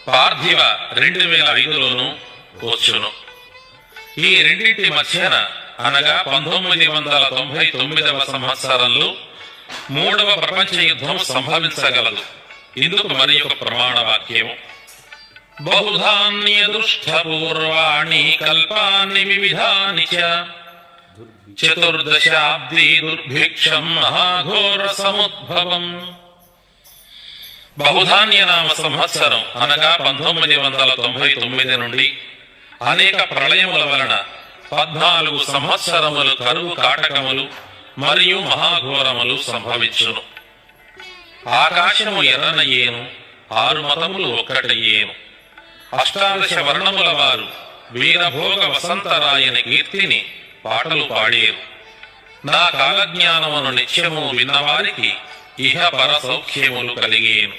పార్థివ 2005లోను వచ్చును. ఈ రెండింటి మధ్యన అనగా 1999వ సంవత్సరంలో మూడవ ప్రపంచ యుద్ధం సంభవించగలదు. ఇందుకు మరి ఒక ప్రమాణ వాక్యం: బహుధాన్యదృష్టపూర్వాణి కల్పాని వివిధాని చ చతుర్దశాబ్దీ దుర్భిక్షం మహాఘోర సముద్భవం. బహుధాన్యనామ సంవత్సరం అనగా 1999 నుండి అనేక ప్రళయముల వలన 14 సంవత్సరములు కరువు కాటకములు మరియు మహాఘోరములు సంభవించును. ఆకాశము ఎర్రనయ్యేను, 6 మతములు ఒక్కటయ్యేను. అష్టాదశ వర్ణముల వారు వీరభోగ వసంతరాయని కీర్తిని పాటలు పాడేరు. నా కాలజ్ఞానమును నిత్యము విన్నవారికి ఇహ పర సౌఖ్యములు కలిగేను.